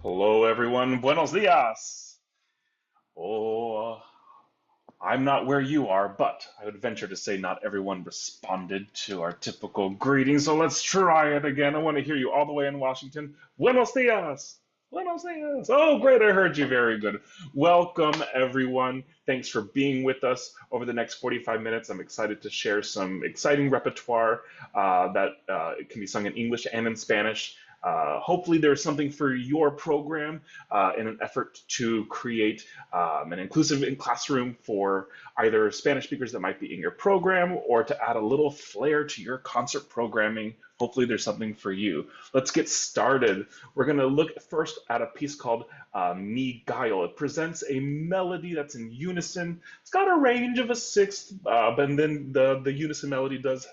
Hello, everyone. Buenos dias. Oh, I'm not where you are, but I would venture to say not everyone responded to our typical greeting. So let's try it again. I want to hear you all the way in Washington. Buenos dias. Buenos dias. Oh, great. I heard you. Very good. Welcome, everyone. Thanks for being with us over the next 45 minutes. I'm excited to share some exciting repertoire that can be sung in English and in Spanish. Hopefully, there's something for your program in an effort to create an inclusive classroom for either Spanish speakers that might be in your program or to add a little flair to your concert programming. Hopefully, there's something for you. Let's get started. We're going to look first at a piece called Mi Gallo. It presents a melody that's in unison. It's got a range of a sixth, but then the unison melody does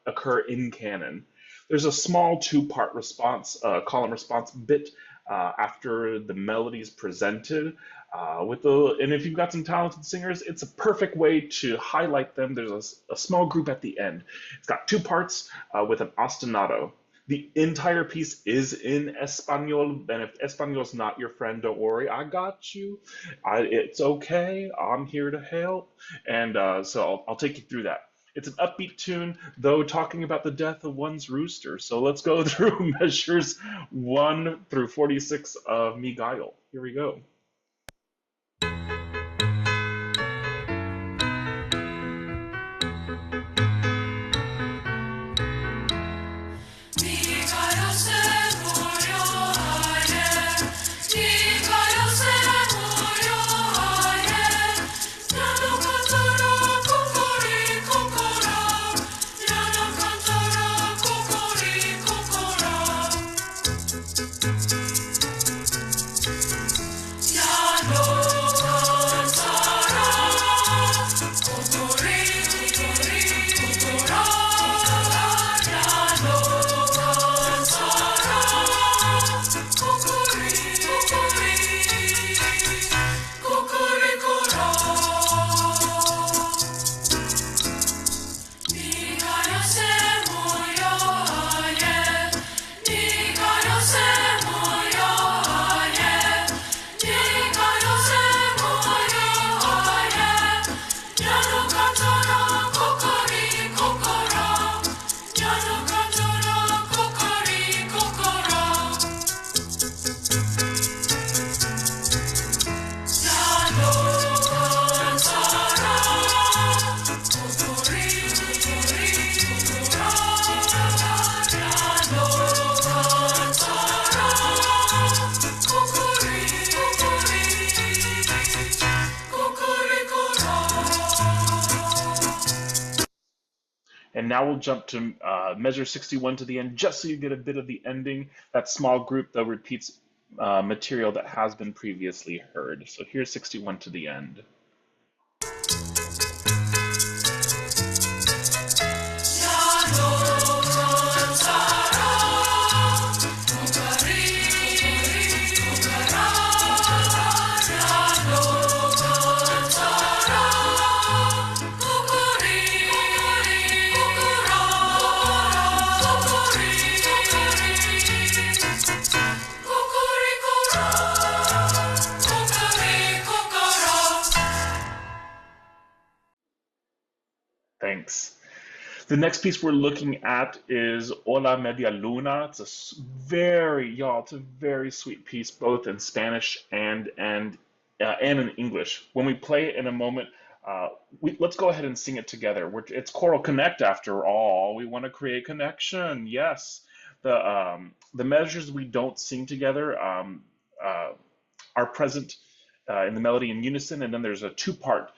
occur in canon. There's a small two-part response, column response bit after the melody is presented. And if you've got some talented singers, it's a perfect way to highlight them. There's a small group at the end. It's got two parts with an ostinato. The entire piece is in Espanol, and if Espanol's not your friend, don't worry, I got you. It's okay. I'm here to help, and so I'll take you through that. It's an upbeat tune, though talking about the death of one's rooster. So let's go through measures 1 through 46 of Mi Gallo. Here we go. And now we'll jump to measure 61 to the end, just so you get a bit of the ending. That small group, though, repeats material that has been previously heard. So here's 61 to the end. Thanks. The next piece we're looking at is Hola Media Luna. It's it's a very sweet piece, both in Spanish and in English. When we play it in a moment, let's go ahead and sing it together. It's Choral Connect after all. We want to create connection. Yes. The measures we don't sing together are present in the melody in unison, and then there's a two-part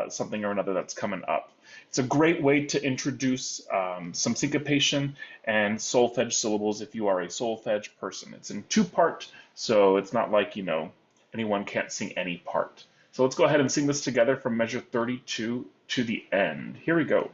something or another that's coming up. It's a great way to introduce some syncopation and solfege syllables if you are a solfege person. It's in two-part, so it's not like, anyone can't sing any part. So let's go ahead and sing this together from measure 32 to the end. Here we go.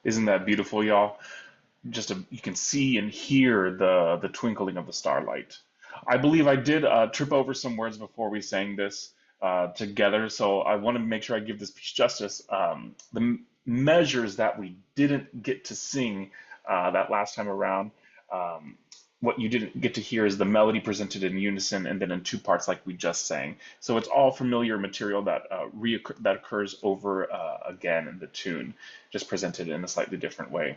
Isn't that beautiful, y'all? You can see and hear the twinkling of the starlight. I believe I did trip over some words before we sang this together, so I want to make sure I give this piece justice. Measures that we didn't get to sing that last time around. Um, what you didn't get to hear is the melody presented in unison and then in two parts, like we just sang. So it's all familiar material that that occurs over again in the tune, just presented in a slightly different way.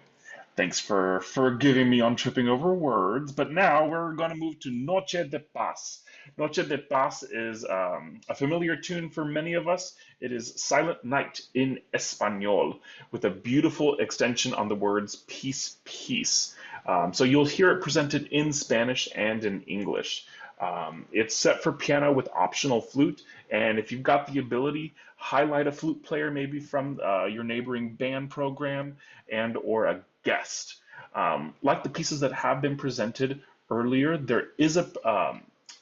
Thanks for forgiving me on tripping over words, but now we're going to move to Noche de Paz. Noche de Paz is a familiar tune for many of us. It is Silent Night in Espanol with a beautiful extension on the words peace, peace. So you'll hear it presented in Spanish and in English. It's set for piano with optional flute, and if you've got the ability, highlight a flute player maybe from your neighboring band program and or a guest. Like the pieces that have been presented earlier, there is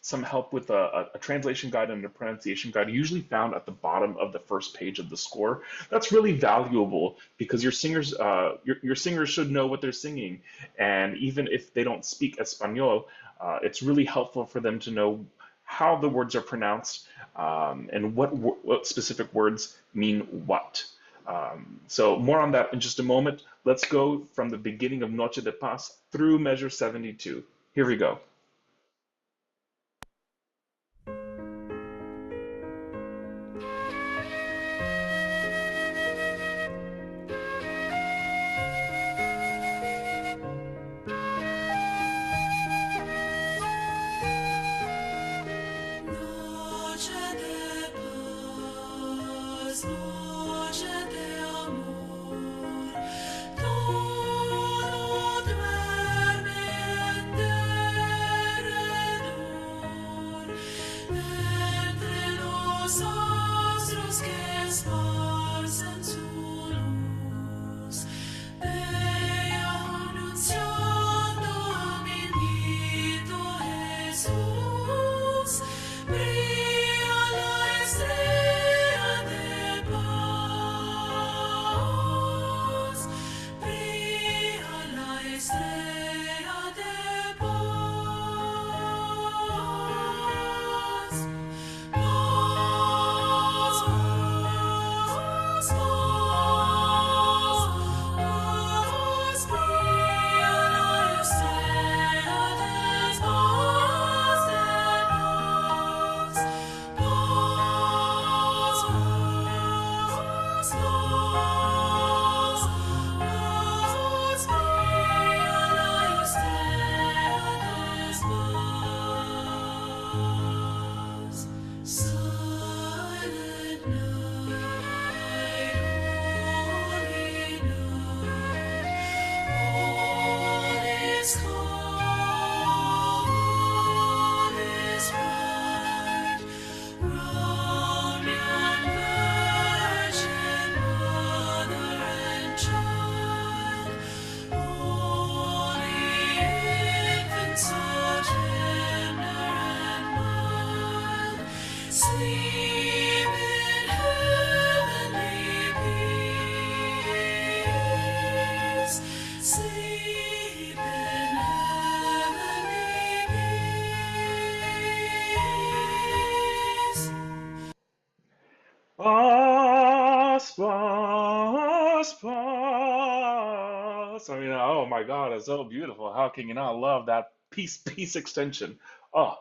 some help with a translation guide and a pronunciation guide, usually found at the bottom of the first page of the score. That's really valuable because your singers should know what they're singing, and even if they don't speak Espanol, it's really helpful for them to know how the words are pronounced and what specific words mean what. So more on that in just a moment. Let's go from the beginning of Noche de Paz through measure 72. Here we go. Noche de paz, noche de amor, todo duerme en derredor, entre los astros que esparcen su luz, bella anunciando a mi niñito Jesús. Brilla la estrella de paz, brilla la estrella de paz. Paz, paz, paz, brilla la estrella de paz, de paz. Paz, paz, paz, paz, brilla la estrella de paz. Silent night, holy night, all is calm, all is bright. Round yon virgin mother and child, holy infants are tender and mild, sleep in heavenly peace, sleep in heavenly peace. Paz, paz, paz. I mean, oh my God, it's so beautiful. How can you not love that peace, peace extension? Oh,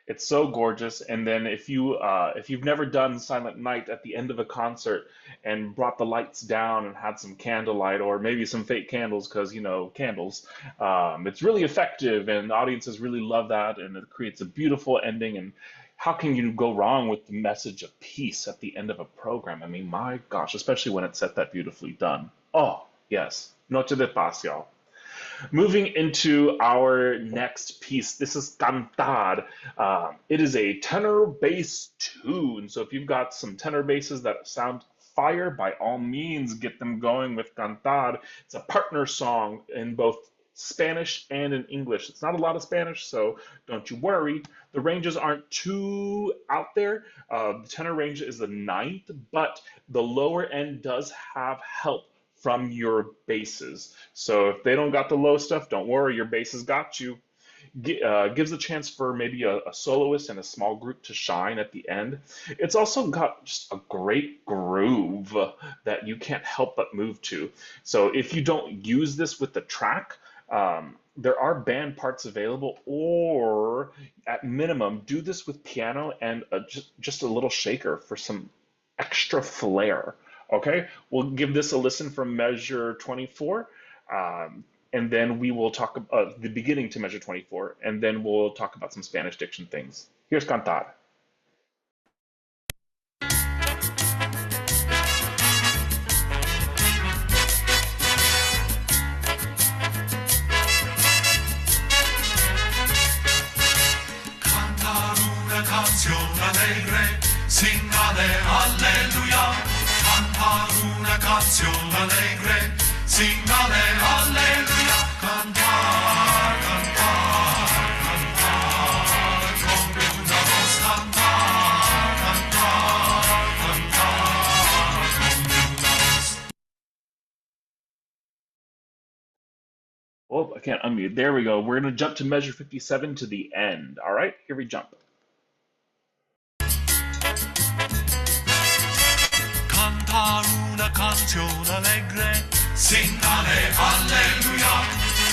it's so gorgeous. And then if you've never done Silent Night at the end of a concert and brought the lights down and had some candlelight or maybe some fake candles, because candles, it's really effective and the audiences really love that and it creates a beautiful ending. And how can you go wrong with the message of peace at the end of a program? I mean, my gosh, especially when it's set that beautifully done. Oh, yes. Noche de Paz, y'all. Moving into our next piece, this is Cantar. It is a tenor bass tune. So if you've got some tenor basses that sound fire, by all means, get them going with Cantar. It's a partner song in both Spanish and in English. It's not a lot of Spanish, so don't you worry. The ranges aren't too out there. The tenor range is the ninth, but the lower end does have help from your basses. So if they don't got the low stuff, don't worry, your basses got you. Gives a chance for maybe a soloist and a small group to shine at the end. It's also got just a great groove that you can't help but move to. So if you don't use this with the track, there are band parts available, or at minimum, do this with piano and just a little shaker for some extra flair. Okay, we'll give this a listen from measure 24. And then we will talk about the beginning to measure 24, and then we'll talk about some Spanish diction things. Here's Cantar. Cantar una canción alegre, singale alleluia. Cantar una canción alegre, singale alleluia. Cantar, cantar, cantar, con una voz cantar, cantar, cantar, con una voz. Oh, I can't unmute. There we go. We're going to jump to measure 57 to the end. All right, here we jump. Cantar una canción alegre, singale alleluia.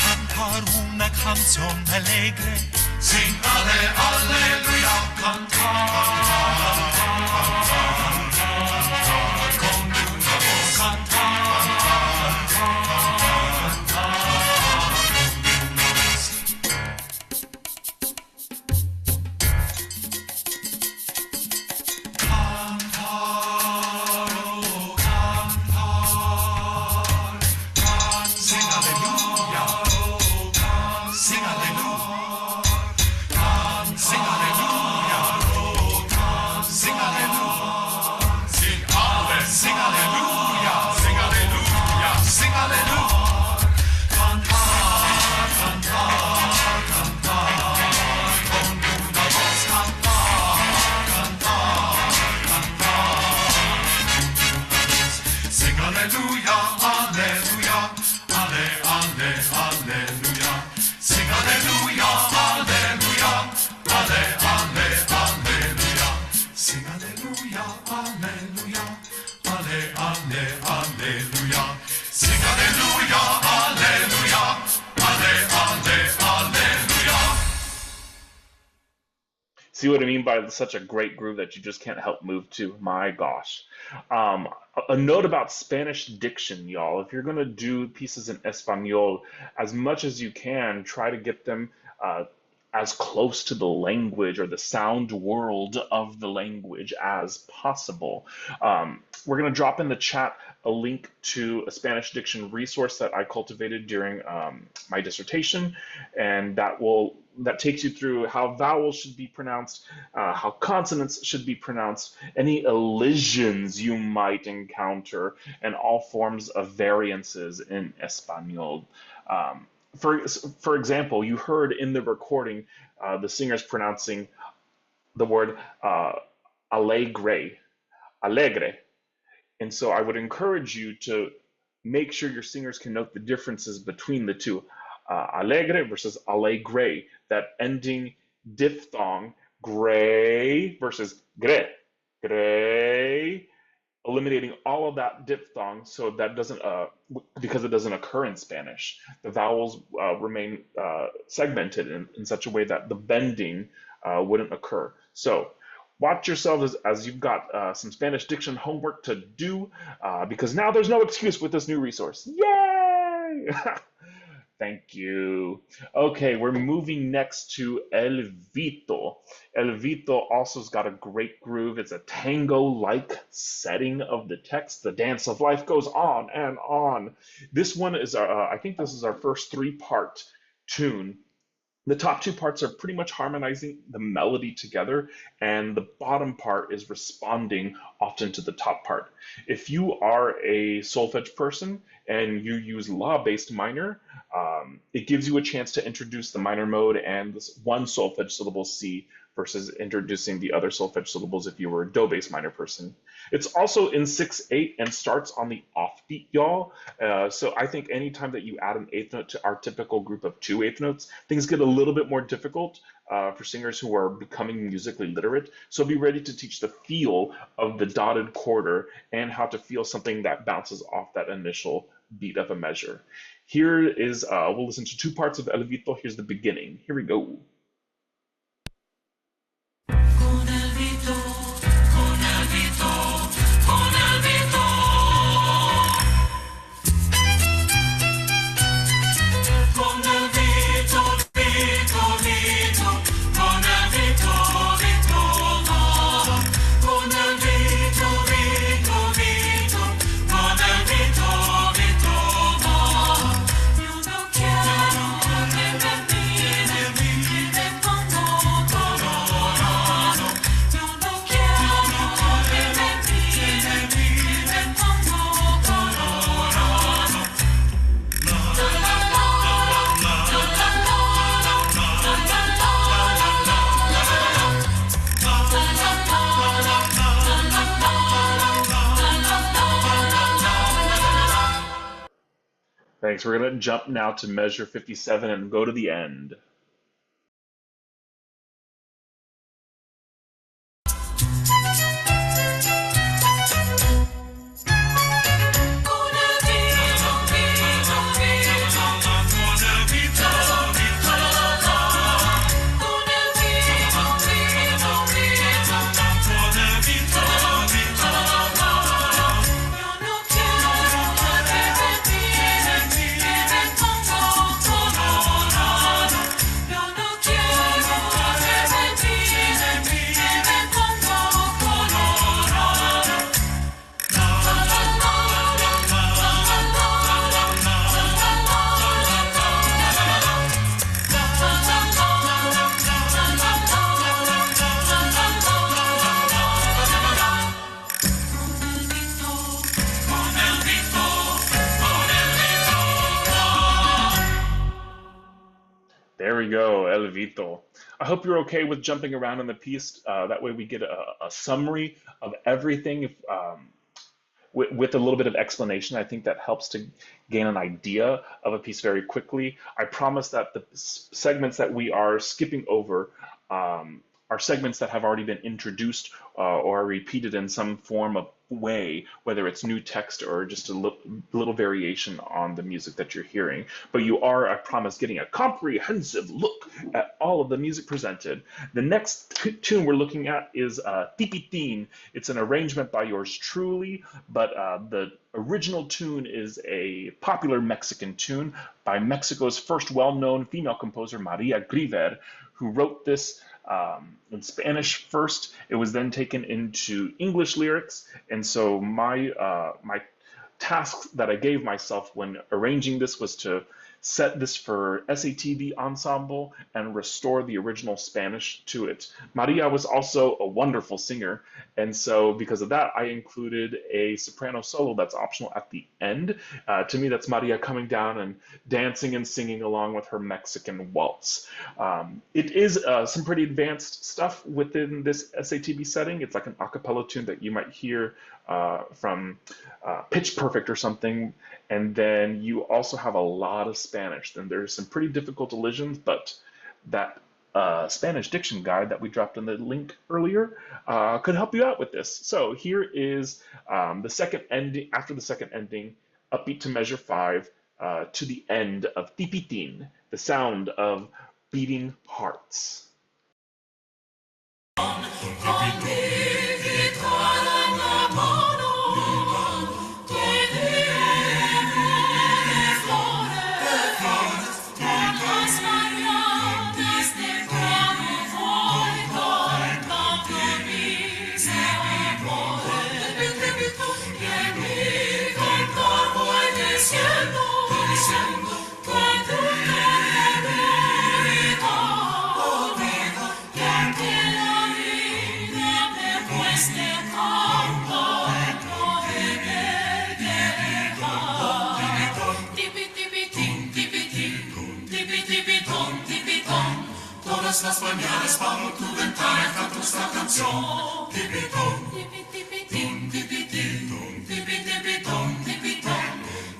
Cantar una canción alegre, singale alleluia. Cantar, cantar, con una voz cantar, cantar, con una voz. Cantar, oh, cantar, sing hallelujah, oh, sing hallelujah, sing hallelujah, oh, sing hallelujah, sing hallelujah, sing hallelujah, sing hallelujah, cantar, cantar, cantar, con una voz cantar, cantar, sing hallelujah, hallelujah, alle, alle, hallelujah. Sing hallelujah, hallelujah, alle, alle, hallelujah. Sing hallelujah, hallelujah, alle, alle, hallelujah. Sing hallelujah, hallelujah, alle, alle, hallelujah. See what I mean by such a great groove that you just can't help move to? My gosh. Um, a note about Spanish diction, y'all. If you're going to do pieces in Espanol, as much as you can, try to get them uh, as close to the language or the sound world of the language as possible. We're going to drop in the chat a link to a Spanish diction resource that I cultivated during my dissertation, and that takes you through how vowels should be pronounced, how consonants should be pronounced, any elisions you might encounter, and all forms of variances in Espanol. For example, you heard in the recording the singers pronouncing the word alegre, alegre. And so I would encourage you to make sure your singers can note the differences between the two. Alegre versus alegre, that ending diphthong, gray versus gre, gray, eliminating all of that diphthong so that doesn't, because it doesn't occur in Spanish. The vowels remain segmented in such a way that the bending wouldn't occur. So watch yourself as you've got some Spanish diction homework to do, because now there's no excuse with this new resource. Yay! Thank you. Okay, we're moving next to El Vito. El Vito also's got a great groove. It's a tango-like setting of the text. The dance of life goes on and on. This one is, I think this is our first three-part tune. The top two parts are pretty much harmonizing the melody together, and the bottom part is responding often to the top part. If you are a solfege person and you use La-based minor, it gives you a chance to introduce the minor mode and this one solfege syllable C versus introducing the other solfege syllables if you were a Do-based minor person. It's also in 6/8 and starts on the offbeat yaw. So I think anytime that you add an eighth note to our typical group of two eighth notes, things get a little bit more difficult for singers who are becoming musically literate. So be ready to teach the feel of the dotted quarter and how to feel something that bounces off that initial beat of a measure. Here is, we'll listen to two parts of El Vito. Here's the beginning. Here we go. Con el Vito, con el Vito, con el Vito. Con el Vito, Vito, Vito, con el Vito, Vito, no. Con el Vito, Vito, Vito, con el Vito, Vito, no. Yo no quiero que me miren, que me pongo colorado. Yo no quiero que me miren, que me pongo colorado. Thanks. We're going to jump now to measure 57 and go to the end. Con el Vito, Vito, Vito, con el Vito, Vito, con el Vito, Vito, Vito, con el Vito, Vito, yo no quiero que me miren, que me pongo colorado. Yo no quiero que me miren, que me pongo colorado. There we go, El Vito. I hope you're okay with jumping around in the piece. That way we get a summary of everything. If, with a little bit of explanation, I think that helps to gain an idea of a piece very quickly. I promise that the segments that we are skipping over are segments that have already been introduced or are repeated in some form of way, whether it's new text or just a little variation on the music that you're hearing. But you are, I promise, getting a comprehensive look at all of the music presented. The next tune we're looking at is Tipitin. It's an arrangement by yours truly, but the original tune is a popular Mexican tune by Mexico's first well-known female composer, Maria Griver, who wrote this in Spanish first. It was then taken into English lyrics, and so my task that I gave myself when arranging this was to set this for SATB ensemble and restore the original Spanish to it. Maria was also a wonderful singer, and so because of that, I included a soprano solo that's optional at the end. To me, that's Maria coming down and dancing and singing along with her Mexican waltz. It is some pretty advanced stuff within this SATB setting. It's like an a cappella tune that you might hear from Pitch Perfect or something. And then you also have a lot of Spanish. Then there's some pretty difficult elisions, but that Spanish diction guide that we dropped in the link earlier could help you out with this. So here is the second ending, after the second ending, upbeat to measure 5 to the end of Tipitin, the sound of beating hearts. Diciendo que tú me Todas las mañanas vamos tu ventana, canto esta canción. Tipitón, tipitón, tipitón, tipitón, tipitón.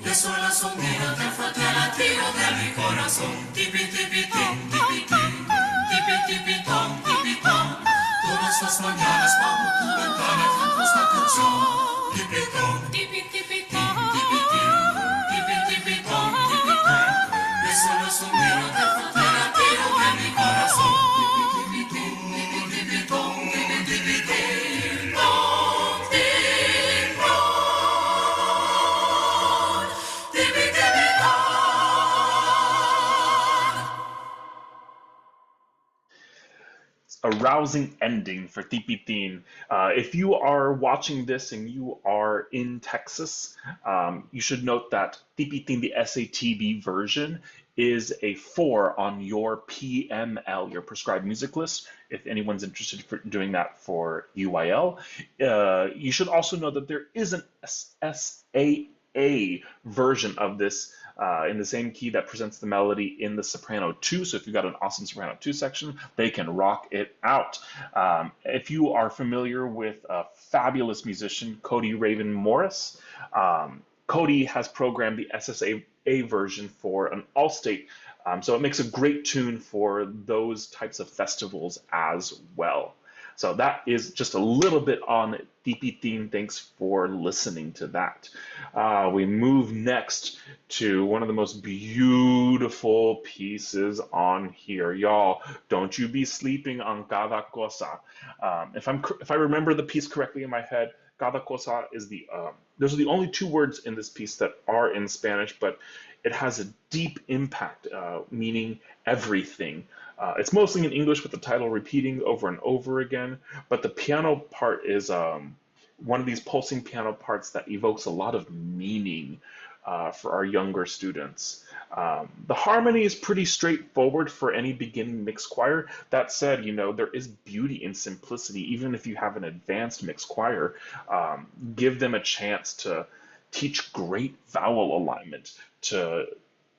Y eso es la sonido del fuerte latido de mi corazón. Tipitón, tipitón, tipitón, tipitón. Todas las mañanas vamos tu ventana, canto esta canción. Tipitón, tipitón, tipitón, tipitón, tipitón. Y eso es la sonido del fuerte latido de mi corazón. A rousing ending for Tipitin. If you are watching this and you are in Texas, you should note that Tipitin, the SATB version, is a 4 on your PML, your prescribed music list, if anyone's interested in doing that for UIL. You should also know that there is an SAA version of this in the same key that presents the melody in the soprano 2. So if you've got an awesome soprano 2 section, they can rock it out. If you are familiar with a fabulous musician, Cody Raven Morris, Cody has programmed the SSA version for an Allstate. So it makes a great tune for those types of festivals as well. So that is just a little bit on Tipitin. Thanks for listening to that. We move next to one of the most beautiful pieces on here. Y'all, don't you be sleeping on cada cosa. If I remember the piece correctly in my head, cada cosa is those are the only two words in this piece that are in Spanish, but it has a deep impact, meaning everything. It's mostly in English with the title repeating over and over again, but the piano part is one of these pulsing piano parts that evokes a lot of meaning for our younger students. The harmony is pretty straightforward for any beginning mixed choir. That said, there is beauty in simplicity. Even if you have an advanced mixed choir, give them a chance to teach great vowel alignment, to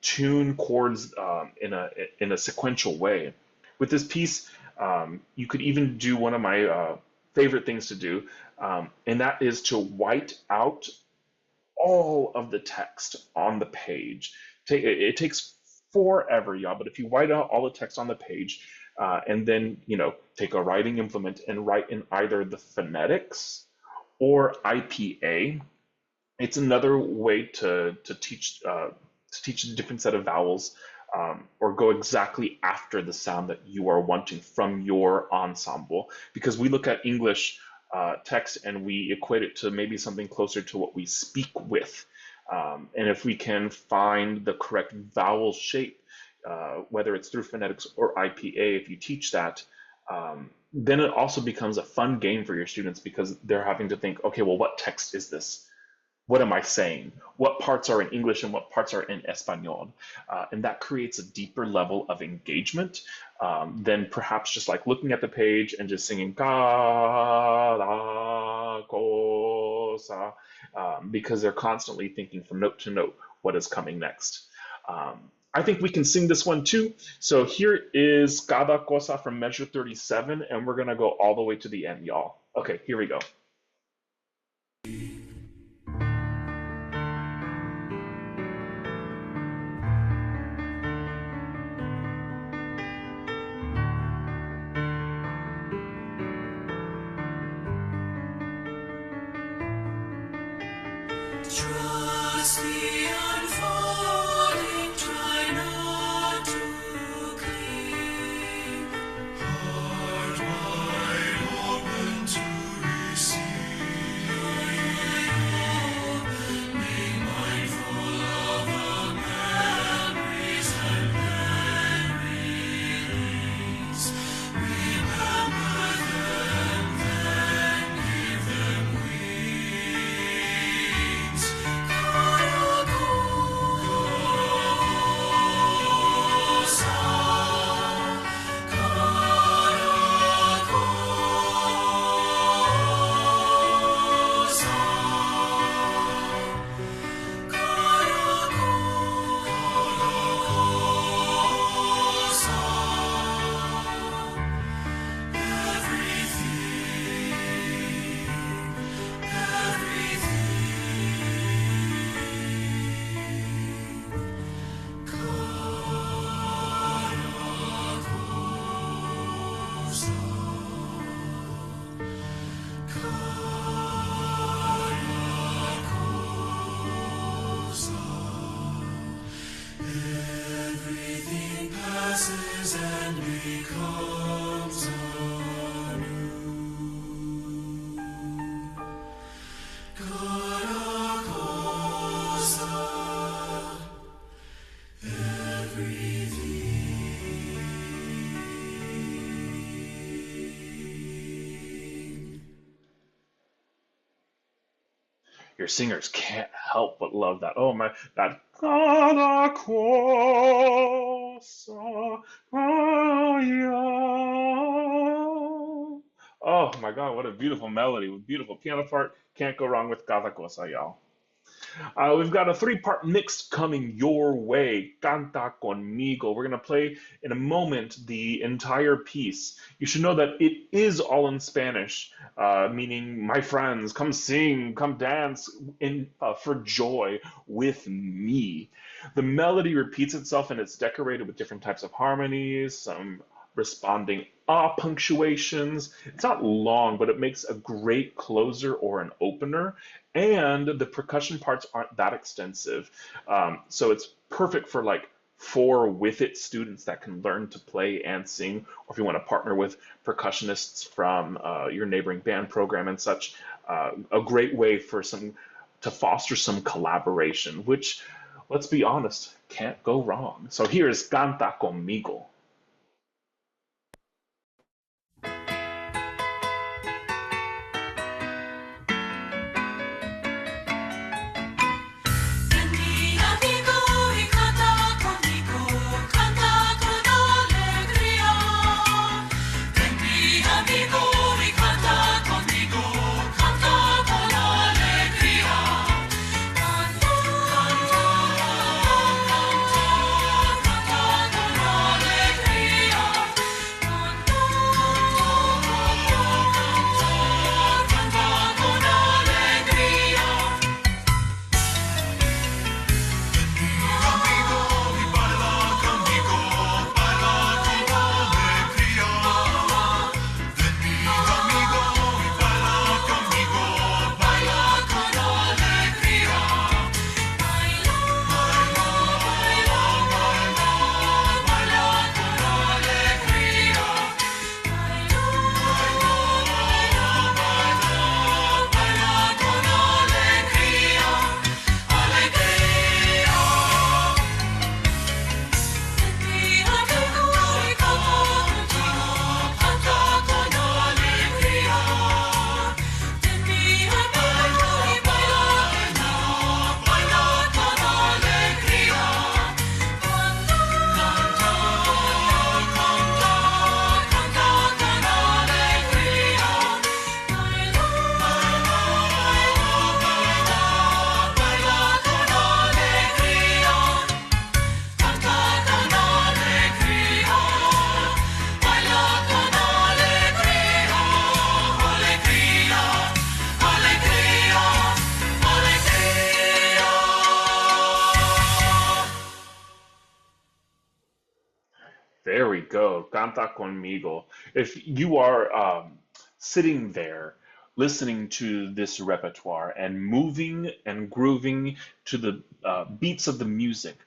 tune chords in a sequential way. With this piece, you could even do one of my favorite things to do, and that is to white out all of the text on the page. It takes forever, y'all, but if you white out all the text on the page, and then take a writing implement and write in either the phonetics or IPA, it's another way to teach a different set of vowels, or go exactly after the sound that you are wanting from your ensemble. Because we look at English text and we equate it to maybe something closer to what we speak with. And if we can find the correct vowel shape, whether it's through phonetics or IPA, if you teach that, then it also becomes a fun game for your students, because they're having to think, okay, well, what text is this? What am I saying? What parts are in English and what parts are in Espanol? And that creates a deeper level of engagement than perhaps just like looking at the page and just singing cada cosa, because they're constantly thinking from note to note what is coming next. I think we can sing this one too. So here is cada cosa from measure 37, and we're gonna go all the way to the end, y'all. Okay, here we go. Trust the unfolding, try not to cling. Heart wide open to receive. Be mindful of the memories and then release. Remember them, then give them wings. God Your singers can't help but love that. Oh my, that cada cosa vaya. Oh my God, what a beautiful melody with beautiful piano part. Can't go wrong with cada cosa, y'all. We've got a three-part mix coming your way. Canta conmigo. We're going to play in a moment the entire piece. You should know that it is all in Spanish, meaning, my friends, come sing, come dance for joy with me. The melody repeats itself and it's decorated with different types of harmonies, some responding punctuations. It's not long, but it makes a great closer or an opener, and the percussion parts aren't that extensive. So it's perfect for like for with it students that can learn to play and sing, or if you want to partner with percussionists from your neighboring band program and such. A great way for some to foster some collaboration, which, let's be honest, can't go wrong. So here's Canta Conmigo. Ven mi amigo y canta conmigo, canta con alegría. Ven mi amigo y canta conmigo, canta con alegría. Canta, canta, canta con alegría. Canta, canta con alegría. Amigo y baila conmigo, baila con alegría. Ven mi amigo y baila conmigo, baila con alegría. Baila, baila, baila, baila, baila con alegría. Baila, baila, baila, baila con alegría. Alegría. Mi amigo y canta contigo, canta con alegría. Mi amigo y baila conmigo, baila con alegría. Canta, canta, canta, canta con alegría. Baila, baila, baila, baila con alegría. Canta con alegría, baila con alegría, alegría, alegría, alegría. There we go. Canta conmigo. If you are sitting there listening to this repertoire and moving and grooving to the beats of the music,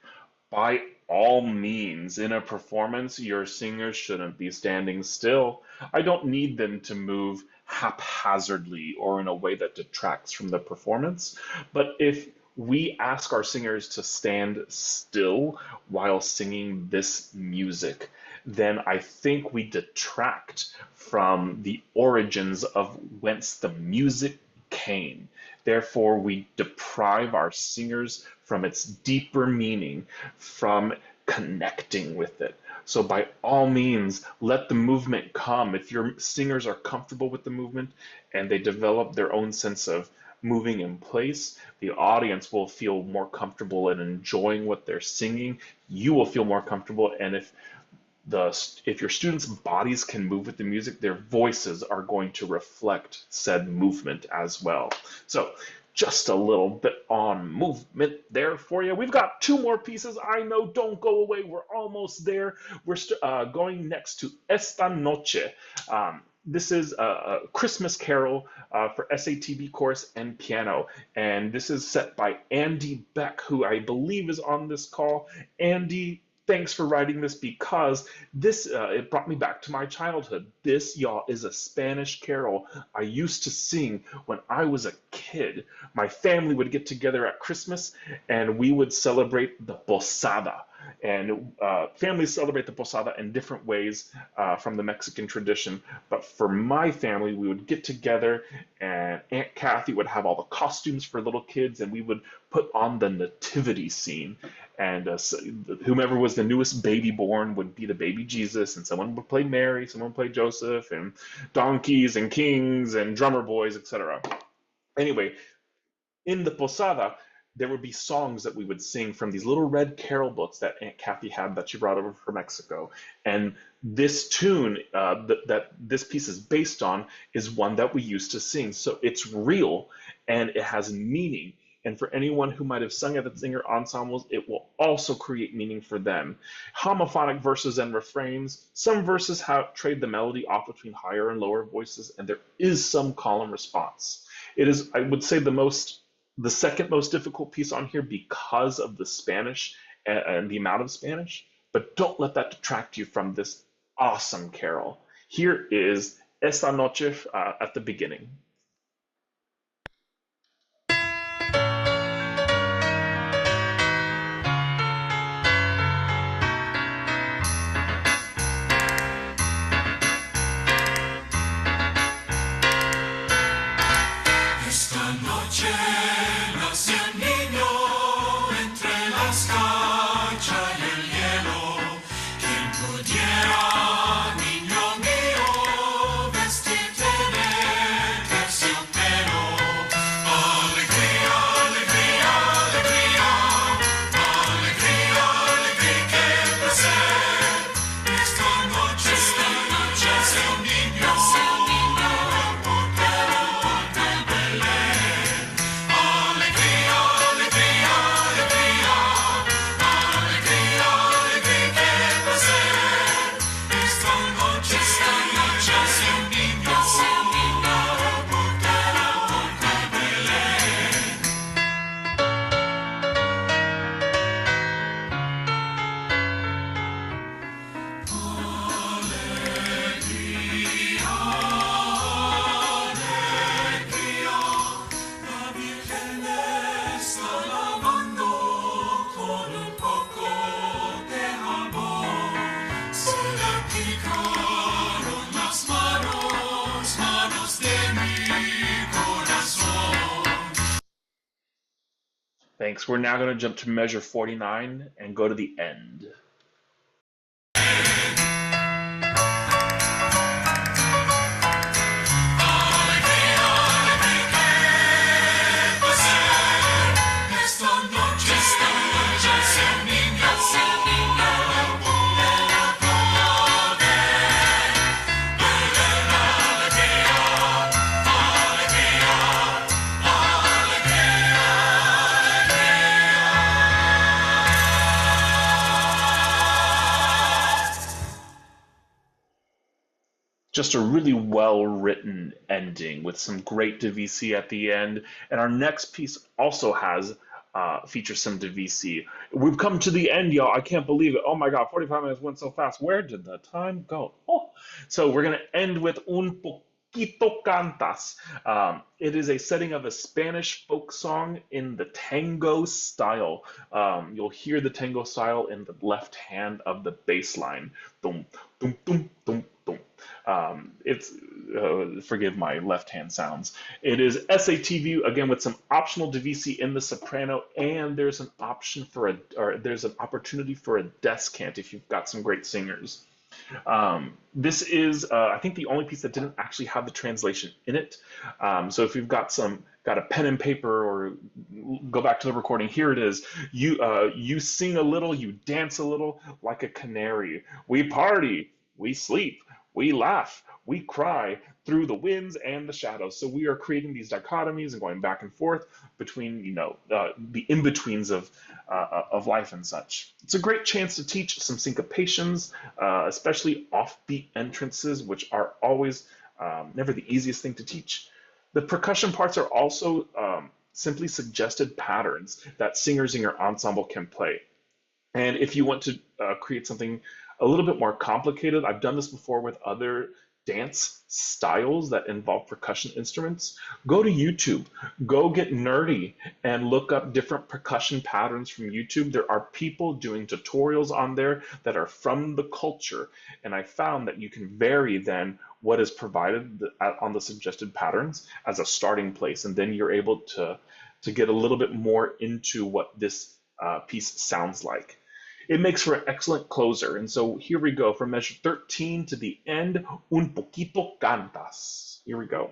by all means, in a performance, your singers shouldn't be standing still. I don't need them to move haphazardly or in a way that detracts from the performance. But if we ask our singers to stand still while singing this music, then I think we detract from the origins of whence the music came. Therefore, we deprive our singers from its deeper meaning, from connecting with it. So, by all means, let the movement come. If your singers are comfortable with the movement and they develop their own sense of moving in place, the audience will feel more comfortable in enjoying what they're singing. You will feel more comfortable, and if your students' bodies can move with the music, their voices are going to reflect said movement as well. So just a little bit on movement there for you. We've got two more pieces. I know, don't go away. We're almost there. We're going next to Esta Noche. This is a Christmas carol for SATB course and piano. And this is set by Andy Beck, who I believe is on this call. Andy, thanks for writing this, because this it brought me back to my childhood. This, y'all, is a Spanish carol I used to sing when I was a kid. My family would get together at Christmas and we would celebrate the posada. And families celebrate the posada in different ways from the Mexican tradition. But for my family, we would get together, and Aunt Kathy would have all the costumes for little kids, and we would put on the nativity scene. And so whomever was the newest baby born would be the baby Jesus, and someone would play Mary, someone would play Joseph, and donkeys and kings and drummer boys, etc. Anyway, in the posada, there would be songs that we would sing from these little red carol books that Aunt Kathy had that she brought over from Mexico. And this tune that this piece is based on is one that we used to sing. So it's real and it has meaning. And for anyone who might have sung at the singer ensembles, it will also create meaning for them. Homophonic verses and refrains. Some verses have trade the melody off between higher and lower voices, and there is some call and response. It is, I would say, the second most difficult piece on here because of the Spanish and the amount of Spanish, but don't let that detract you from this awesome carol. Here is Esta Noche at the beginning. Esta noche nació un niño entre la escarcha y el hielo. Quien pudiera, niño mío, vestirte de terciopelo. Alegría, alegría, alegría, alegría, alegría, qué placer. Esta noche nació un niño. Thanks. We're now going to jump to measure 49 and go to the end. Just a really well written ending with some great DVC at the end. And our next piece also has features some DVC. We've come to the end, y'all. I can't believe it. Oh my God, 45 minutes went so fast. Where did the time go? Oh, so we're gonna end with Un Poquito Cantas. It is a setting of a Spanish folk song in the tango style. You'll hear the tango style in the left hand of the bass line. Dum, dum, dum, dum, dum. It's forgive my left hand sounds. It is SATV again with some optional DVC in the soprano, and there's an option for there's an opportunity for a descant if you've got some great singers. This is, I think, the only piece that didn't actually have the translation in it. So if you've got a pen and paper, or go back to the recording, here it is. You sing a little, you dance a little like a canary. We party, we sleep, we laugh, we cry through the winds and the shadows. So we are creating these dichotomies and going back and forth between, the in-betweens of life and such. It's a great chance to teach some syncopations, especially offbeat entrances, which are always never the easiest thing to teach. The percussion parts are also simply suggested patterns that singers in your ensemble can play. And if you want to create something a little bit more complicated, I've done this before with other dance styles that involve percussion instruments, go to YouTube, go get nerdy and look up different percussion patterns from YouTube. There are people doing tutorials on there that are from the culture, and I found that you can vary then what is provided on the suggested patterns as a starting place, and then you're able to get a little bit more into what this piece sounds like. It makes for an excellent closer. And so here we go from measure 13 to the end. Un poquito cantas. Here we go.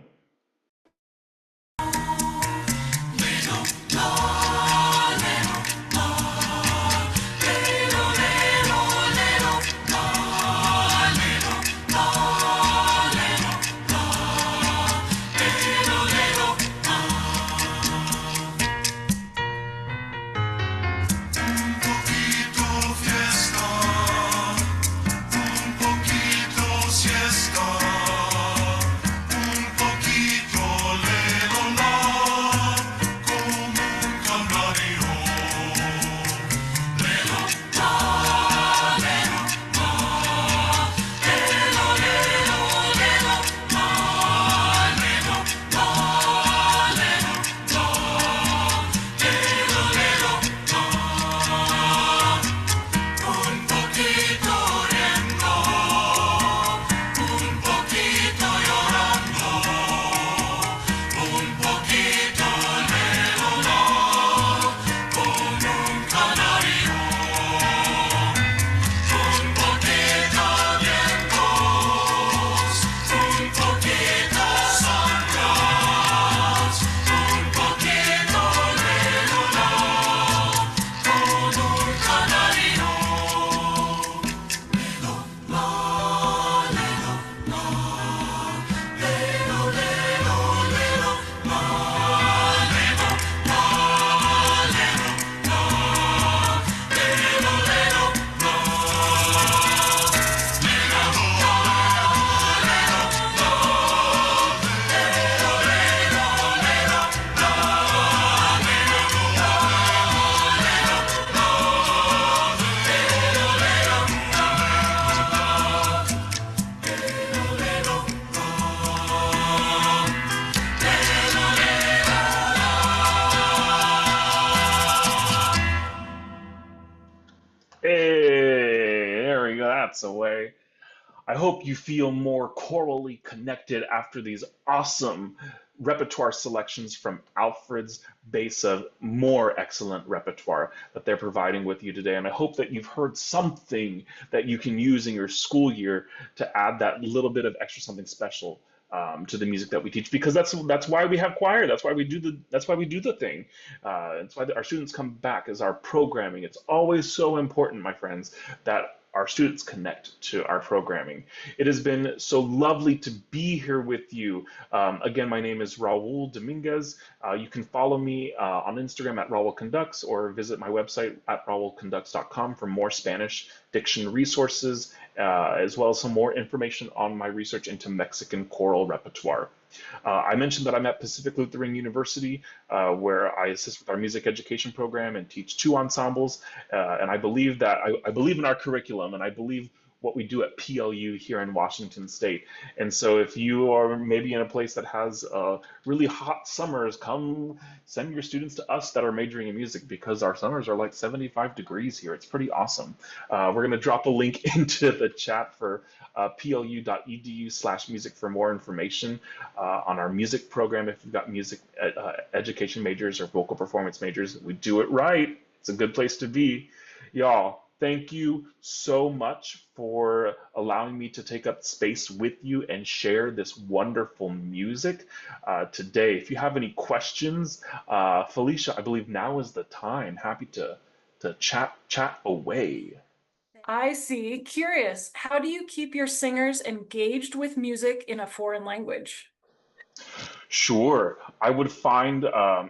Hey, there we go. That's a way. I hope you feel more chorally connected after these awesome repertoire selections from Alfred's base of more excellent repertoire that they're providing with you today. And I hope that you've heard something that you can use in your school year to add that little bit of extra something special to the music that we teach, because that's why we have choir. That's why we do the thing. That's why our students come back as our programming. It's always so important, my friends, that our students connect to our programming. It has been so lovely to be here with you. Again, my name is Raul Dominguez. You can follow me on Instagram at Raul Conducts, or visit my website at raulconducts.com for more Spanish diction resources, as well as some more information on my research into Mexican choral repertoire. I mentioned that I'm at Pacific Lutheran University, where I assist with our music education program and teach two ensembles. And I believe that I believe in our curriculum, and I believe what we do at PLU here in Washington State. And so if you are maybe in a place that has really hot summers, come send your students to us that are majoring in music, because our summers are like 75 degrees here. It's pretty awesome. We're going to drop a link into the chat for plu.edu/music for more information on our music program. If you've got music education majors or vocal performance majors, we do it right. It's a good place to be. Y'all, thank you so much for allowing me to take up space with you and share this wonderful music today. If you have any questions, Felicia, I believe now is the time. Happy to chat away. I see. Curious, how do you keep your singers engaged with music in a foreign language? Sure. I would find,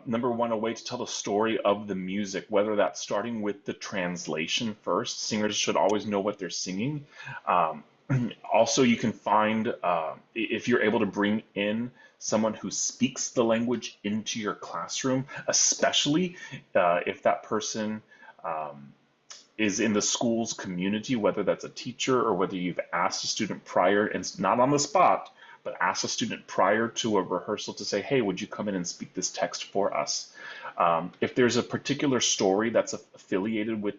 number one, a way to tell the story of the music, whether that's starting with the translation first. Singers should always know what they're singing. Um, Also, you can find, if you're able to bring in someone who speaks the language into your classroom, especially if that person um, is in the school's community, whether that's a teacher or whether you've asked a student prior, and it's not on the spot, but ask a student prior to a rehearsal to say, hey, would you come in and speak this text for us? If there's a particular story that's affiliated with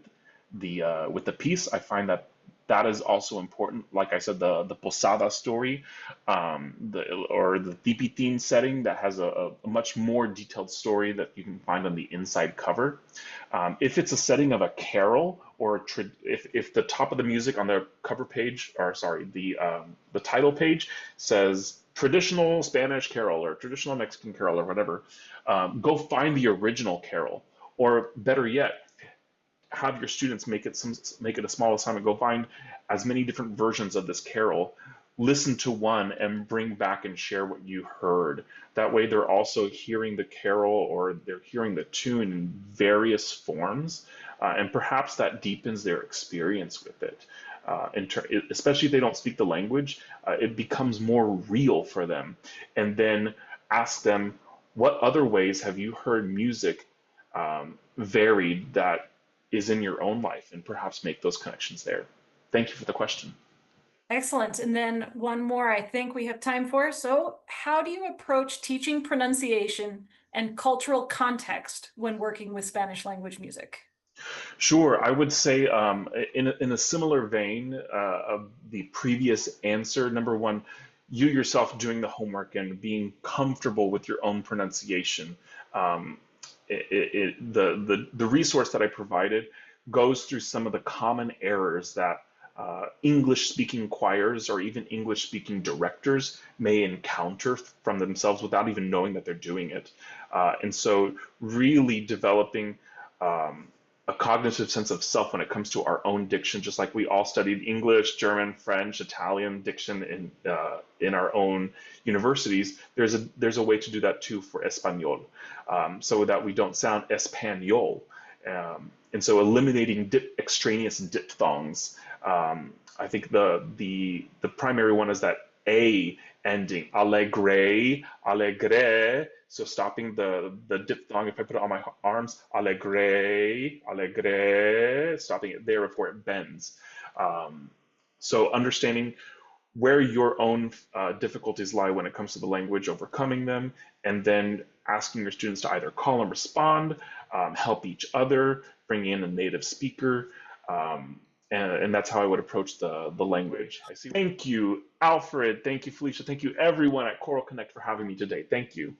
the piece, I find that that is also important. Like I said, the Posada story, or the Tipitin setting that has a much more detailed story that you can find on the inside cover. If it's a setting of a carol, or if the top of the music on the cover page, or sorry, the title page says traditional Spanish carol or traditional Mexican carol or whatever, go find the original carol, or better yet, have your students make it a small assignment. Go find as many different versions of this carol, listen to one, and bring back and share what you heard. That way, they're also hearing the carol, or they're hearing the tune in various forms, and perhaps that deepens their experience with it. Especially if they don't speak the language, it becomes more real for them. And then ask them, what other ways have you heard music varied that is in your own life, and perhaps make those connections there. Thank you for the question. Excellent. And then one more I think we have time for. So how do you approach teaching pronunciation and cultural context when working with Spanish language music? Sure, I would say, in a similar vein of the previous answer, number one, you yourself doing the homework and being comfortable with your own pronunciation. Um, the resource that I provided goes through some of the common errors that English speaking choirs or even English speaking directors may encounter from themselves without even knowing that they're doing it. And so, really developing a cognitive sense of self when it comes to our own diction, just like we all studied English, German, French, Italian diction in our own universities. There's a way to do that too for Espanol, so that we don't sound Espanol. And so eliminating extraneous diphthongs. I think the primary one is that A ending, alegre, alegre. So stopping the diphthong, if I put it on my arms, alegre, alegre, stopping it there before it bends. So understanding where your own difficulties lie when it comes to the language, overcoming them, and then asking your students to either call and respond, help each other, bring in a native speaker, and that's how I would approach the language. I see. Thank you, Alfred. Thank you, Felicia. Thank you, everyone at Choral Connect, for having me today. Thank you.